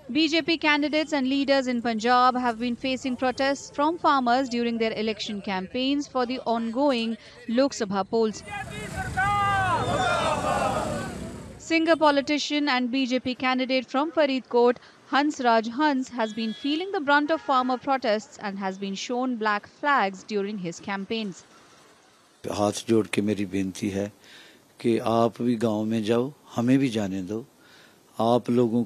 BJP candidates and leaders in Punjab have been facing protests from farmers during their election campaigns for the ongoing Lok Sabha polls. Singer politician and BJP candidate from Faridkot, Hans Raj Hans, has been feeling the brunt of farmer protests and has been shown black flags during his campaigns. हाथ जोड़ के मेरी बेनती है कि आप भी गांव में जाओ, हमें भी जाने दो। आप लोगों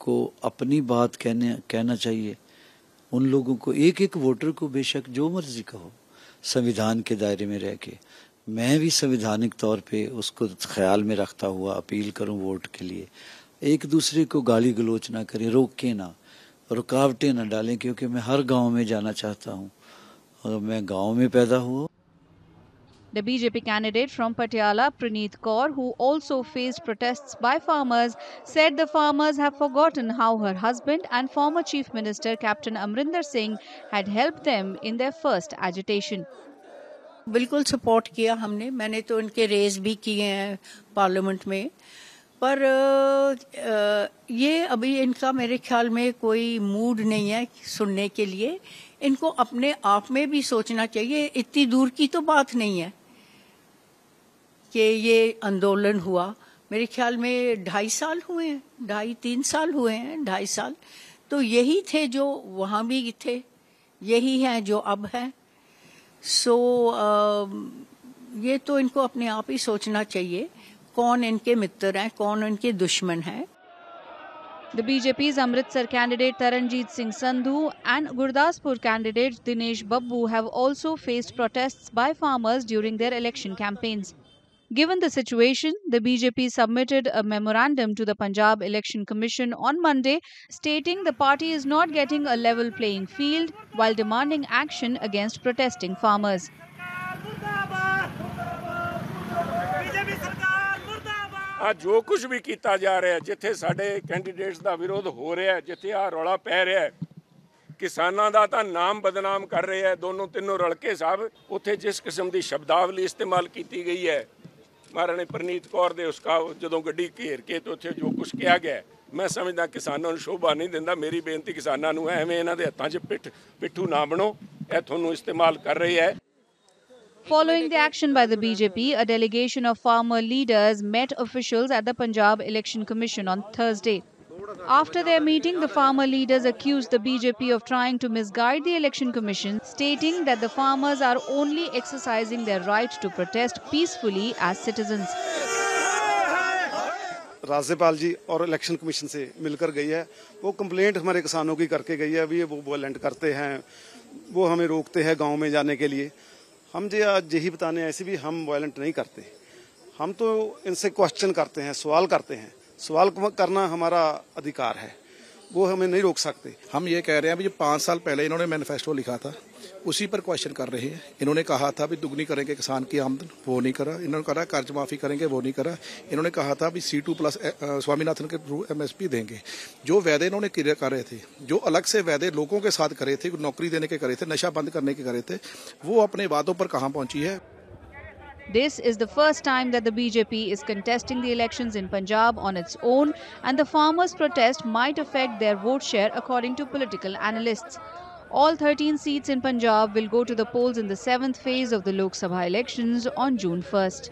को अपनी बात कहना चाहिए। उन लोगों को एक वोटर को बेशक जो मर्जी कहो, संविधान के दायरे में रह के। मैं भी संवैधानिक तौर पे उसको ख्याल में रखता हुआ अपील करूं वोट के लिए। एक दूसरे को गाली गलोच ना करें, रोके ना, रुकावटें ना डालें, क्योंकि मैं हर गांव में जाना चाहता हूं और मैं गांव में पैदा हुआ। The BJP candidate from Patiala, Praneeth Kaur, who also faced protests by farmers, said the farmers have forgotten how her husband and former Chief Minister Captain Amrinder Singh had helped them in their first agitation. बिल्कुल support किया हमने, मैंने तो इनके raise भी किए हैं parliament में, पर ये अभी इनका मेरे ख्याल में कोई मूड नहीं है सुनने के लिए। इनको अपने आप में भी सोचना चाहिए, इतनी दूर की तो बात नहीं है कि ये आंदोलन हुआ। मेरे ख्याल में 2.5 साल हुए हैं, 2.5-3 साल हुए हैं, 2.5 साल। तो यही थे जो वहां भी थे, यही हैं जो अब हैं। ये तो इनको अपने आप ही सोचना चाहिए कौन इनके मित्र हैं, कौन इनके दुश्मन हैं। The BJP's Amritsar candidate Taranjeet Singh Sandhu and Gurdaspur candidate Dinesh Babbu have also faced protests by farmers during their election campaigns. Given the situation, the BJP submitted a memorandum to the Punjab Election Commission on Monday stating the party is not getting a level playing field while demanding action against protesting farmers. जो कुछ भी किया जा रहा है, जिथे साडे candidates का विरोध हो रहा है, जिथे आ रौला पै रहा है, किसानों का तो नाम बदनाम कर रहे हैं दोनों तीनों रलके साहब। उत्थे जिस किस्म की शब्दावली इस्तेमाल की गई है महाराणी परनीत कौर दे उसका जो गड्डी घेर के तो उत्थे जो कुछ किया गया, मैं समझदा किसानों को शोभा नहीं दिंदा। मेरी बेनती किसानों को एवें इन्हां दे हत्थां 'च पिट्ठू ना बनो, यह तुहानूं इस्तेमाल कर रही है। Following the action by the BJP, a delegation of farmer leaders met officials at the Punjab Election Commission on Thursday. After their meeting, the farmer leaders accused the BJP of trying to misguide the Election Commission, stating that the farmers are only exercising their right to protest peacefully as citizens. राज्यपाल जी और election commission से मिलकर गई है। वो complaint हमारे किसानों की करके गई है। अभी वो वायलेंट करते हैं, वो हमें रोकते हैं गांव में जाने के लिए। हम जी आज यही बताने ऐसे भी हम वायलेंट नहीं करते, हम तो इनसे क्वेश्चन करते हैं, सवाल करते हैं। सवाल करना हमारा अधिकार है, वो हमें नहीं रोक सकते। हम ये कह रहे हैं, अभी 5 साल पहले इन्होंने मैनिफेस्टो लिखा था, उसी पर क्वेश्चन कर रहे हैं। इन्होंने कहा था भी दुगनी करेंगे किसान की आमदन, वो नहीं करा। इन्होंने कहा कर्ज माफी करेंगे, वो नहीं करा। इन्होंने कहा था भी C2+ स्वामीनाथन के थ्रू MSP देंगे। जो वादे इन्होंने कर रहे थे, जो अलग से वादे लोगों के साथ करे थे, नौकरी देने के करे थे, नशा बंद करने के करे थे, वो अपने वादों पर कहाँ पहुंची है। This is the first time that the BJP is contesting the elections in Punjab on its own, and the farmers' protest might affect their vote share according to political analysts. All 13 seats in Punjab will go to the polls in the 7th phase of the Lok Sabha elections on June 1st.